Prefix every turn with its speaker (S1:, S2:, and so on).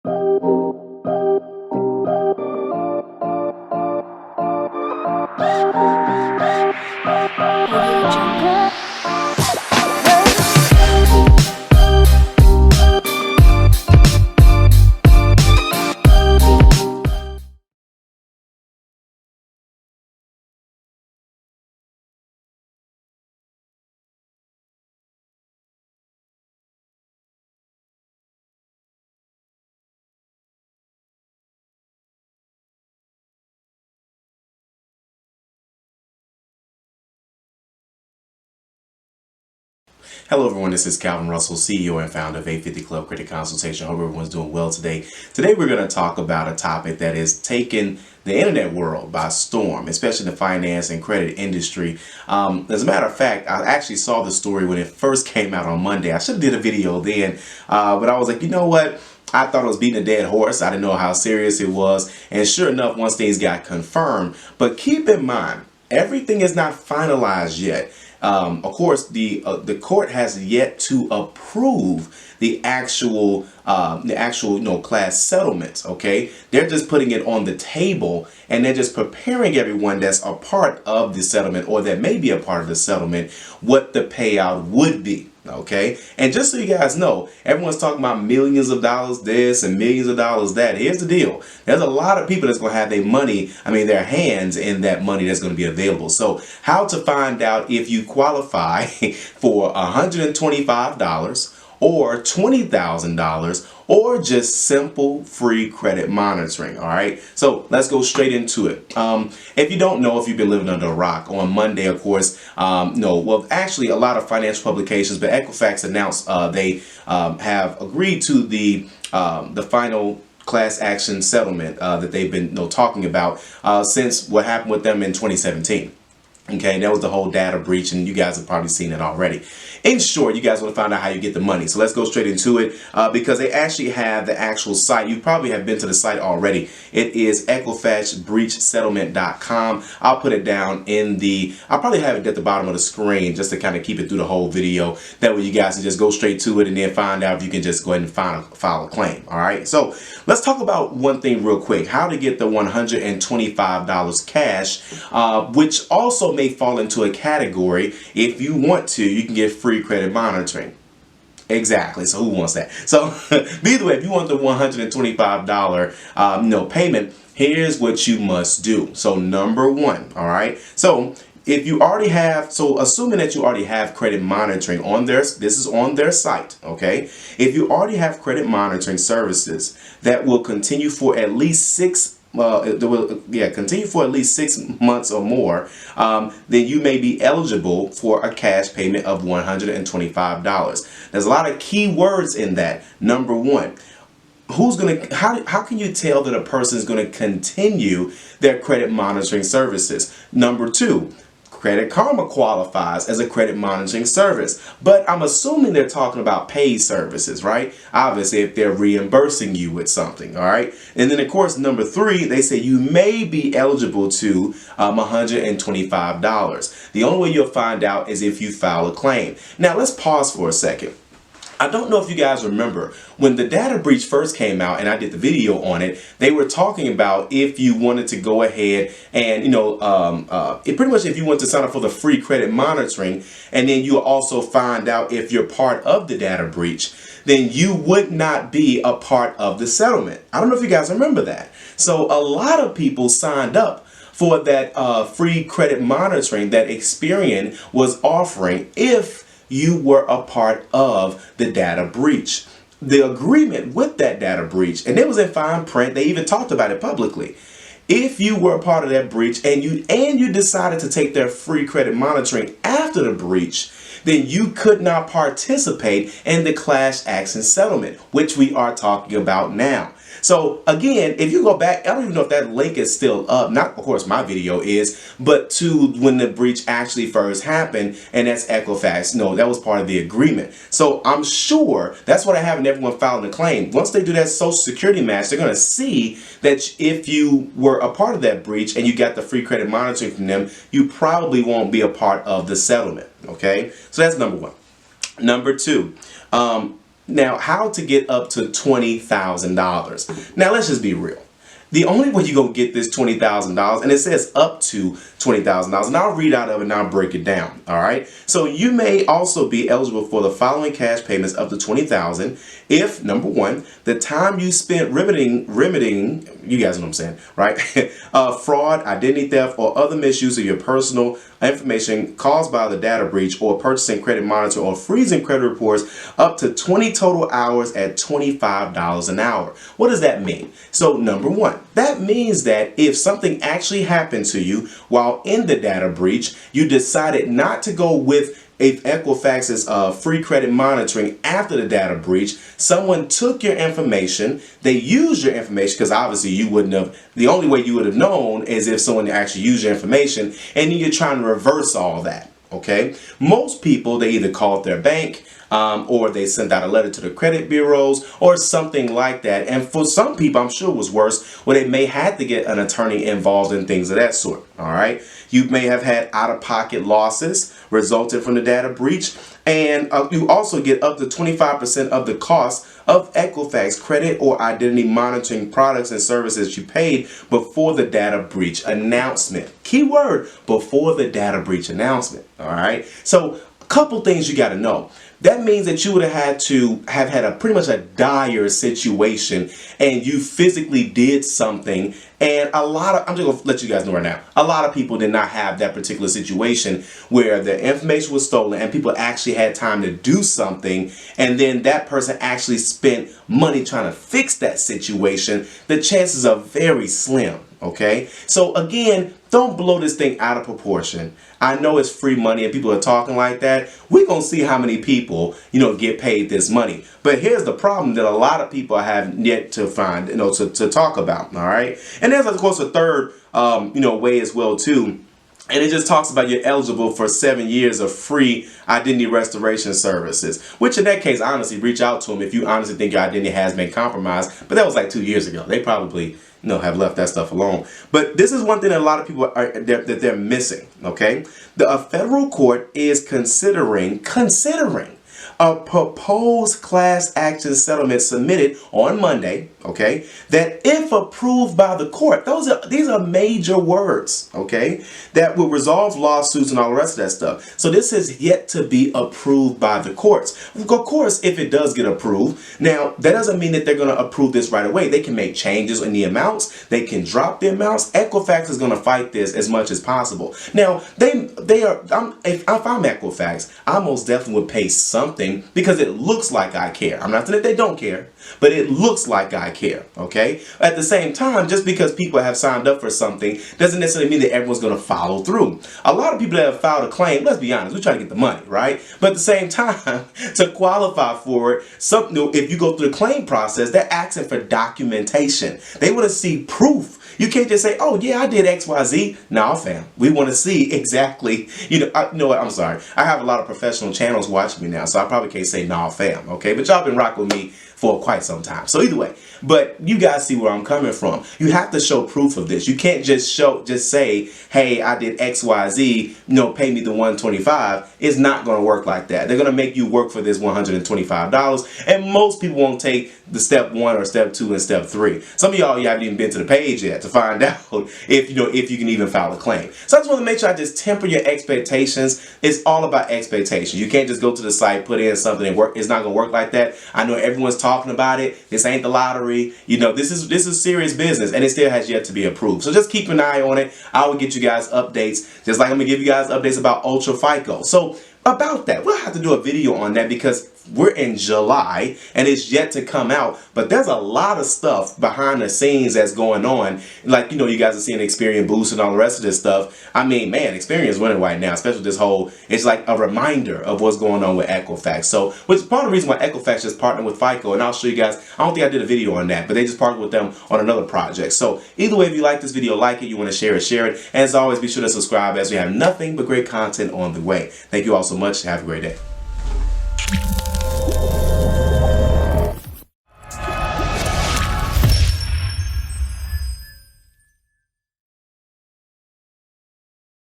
S1: Audio Jungle.
S2: Hello everyone, this is Calvin Russell, CEO and founder of 850 Club Credit Consultation. Hope everyone's doing well today. Today we're going to talk about a topic that is taking the internet world by storm, especially the finance and credit industry. As a matter of fact, I actually saw the story when it first came out on Monday. I should have did a video then, but I was like, you know what? I thought it was beating a dead horse. I didn't know how serious it was. And sure enough, once things got confirmed, but keep in mind, everything is not finalized yet. Of course, the court has yet to approve the actual class settlements. Okay, they're just putting it on the table, and they're just preparing everyone that's a part of the settlement or that may be a part of the settlement what the payout would be. Okay, and just so you guys know, everyone's talking about millions of dollars this and millions of dollars that. Here's the deal: there's a lot of people that's going to have their hands in that money that's going to be available. So how to find out if you qualify for $125 or $20,000 or just simple free credit monitoring. All right, so let's go straight into it. If you don't know, if you've been living under a rock, on Monday, of course, actually a lot of financial publications, but Equifax announced they have agreed to the final class action settlement that they've been talking about since what happened with them in 2017. Okay, that was the whole data breach, and you guys have probably seen it already. In short, you guys want to find out how you get the money. So let's go straight into it because they actually have the actual site. You probably have been to the site already. It is EquifaxBreachSettlement.com. I'll put it down I'll probably have it at the bottom of the screen just to kind of keep it through the whole video. That way you guys can just go straight to it and then find out if you can just go ahead and file a claim. All right, so let's talk about one thing real quick. How to get the $125 cash, which also may fall into a category. If you want to, you can get free credit monitoring. Exactly. So who wants that? So either way, if you want the $125 payment, here's what you must do. So number one, all right. So if you already have, assuming that you already have credit monitoring on this is on their site, okay? If you already have credit monitoring services that will continue for at least continue for at least 6 months or more, then you may be eligible for a cash payment of $125. There's a lot of key words in that. Number one, how can you tell that a person is going to continue their credit monitoring services? Number two, Credit Karma qualifies as a credit monitoring service, but I'm assuming they're talking about paid services, right? Obviously, if they're reimbursing you with something, all right? And then, of course, number three, they say you may be eligible to $125. The only way you'll find out is if you file a claim. Now, let's pause for a second. I don't know if you guys remember when the data breach first came out and I did the video on it, they were talking about if you wanted to go ahead and, pretty much if you want to sign up for the free credit monitoring and then you also find out if you're part of the data breach, then you would not be a part of the settlement. I don't know if you guys remember that. So a lot of people signed up for that free credit monitoring that Experian was offering if you were a part of the data breach. The agreement with that data breach, and it was in fine print, they even talked about it publicly. If you were a part of that breach and you decided to take their free credit monitoring after the breach, then you could not participate in the class action settlement, which we are talking about now. So again, if you go back, I don't even know if that link is still up. Not, of course, my video is, but to when the breach actually first happened, and that's Equifax. No, that was part of the agreement. So I'm sure that's what I have in everyone filing a claim. Once they do that Social Security match, they're going to see that if you were a part of that breach and you got the free credit monitoring from them, you probably won't be a part of the settlement. Okay, so that's number one. Number two, Now, how to get up to $20,000. Now, let's just be real. The only way you're going to get this $20,000, and it says up to $20,000, and I'll read out of it and I'll break it down, all right? So you may also be eligible for the following cash payments up to $20,000 if, number one, the time you spent remedying, you guys know what I'm saying, right? Fraud, identity theft, or other misuse of your personal information caused by the data breach, or purchasing credit monitor or freezing credit reports up to 20 total hours at $25 an hour. What does that mean? So number one, that means that if something actually happened to you while in the data breach, you decided not to go with Equifax's free credit monitoring after the data breach, someone took your information, they used your information, because obviously you wouldn't have, the only way you would have known is if someone actually used your information, and then you're trying to reverse all that. Okay, most people, they either called their bank or they sent out a letter to the credit bureaus or something like that. And for some people, I'm sure it was worse, where they may have to get an attorney involved in things of that sort. All right, you may have had out-of-pocket losses resulting from the data breach, and you also get up to 25% of the cost of Equifax credit or identity monitoring products and services you paid before the data breach announcement. Keyword, before the data breach announcement. All right, so a couple things you got to know. That means that you would have had to have had a pretty much a dire situation, and you physically did something, and I'm just gonna let you guys know right now, a lot of people did not have that particular situation where the information was stolen and people actually had time to do something, and then that person actually spent money trying to fix that situation. The chances are very slim. Okay, so again, don't blow this thing out of proportion. I know it's free money and people are talking like that. We're going to see how many people, get paid this money. But here's the problem that a lot of people have yet to find, to talk about. All right. And there's, of course, a third, way as well, too. And it just talks about you're eligible for 7 years of free identity restoration services, which in that case, honestly, reach out to them if you honestly think your identity has been compromised. But that was like 2 years ago. They probably have left that stuff alone. But this is one thing that a lot of people that they're missing. Okay, a federal court is considering a proposed class action settlement submitted on Monday, okay, that if approved by the court, these are major words, okay, that will resolve lawsuits and all the rest of that stuff. So this is yet to be approved by the courts. Of course, if it does get approved, now that doesn't mean that they're going to approve this right away. They can make changes in the amounts. They can drop the amounts. Equifax is going to fight this as much as possible. Now, if I'm Equifax, I most definitely would pay something, because it looks like I care. I'm not saying that they don't care, but it looks like I care, okay? At the same time, just because people have signed up for something doesn't necessarily mean that everyone's going to follow through. A lot of people that have filed a claim, let's be honest, we're trying to get the money, right? But at the same time, to qualify for it, if you go through the claim process, they're asking for documentation. They want to see proof. You can't just say, oh, yeah, I did X, Y, Z. Nah, fam. We want to see exactly, what? I'm sorry. I have a lot of professional channels watching me now, so I probably can't say nah, fam. Okay, but y'all been rocking with me for quite some time. So either way, but you guys see where I'm coming from. You have to show proof of this. You can't just say, hey, I did X, Y, Z, pay me the $125. It's not going to work like that. They're going to make you work for this $125. And most people won't take the step 1 or step 2 and step 3. Some of y'all, you haven't even been to the page yet to find out if you can even file a claim. So I just want to make sure I just temper your expectations. It's all about expectations. You can't just go to the site, put in something and work. It's not going to work like that. I know everyone's talking about it. This ain't the lottery. This is serious business, and it still has yet to be approved. So just keep an eye on it. I will get you guys updates, just like I'm gonna give you guys updates about Ultra FICO. So about that, we'll have to do a video on that because we're in July and it's yet to come out, but there's a lot of stuff behind the scenes that's going on. Like, you guys are seeing Experian Boost and all the rest of this stuff. I mean, man, Experian is winning right now, especially this whole, it's like a reminder of what's going on with Equifax. So, which is part of the reason why Equifax just partnered with FICO, and I'll show you guys, I don't think I did a video on that, but they just partnered with them on another project. So either way, if you like this video, like it, you want to share it. And as always, be sure to subscribe as we have nothing but great content on the way. Thank you all so much. Have a great day.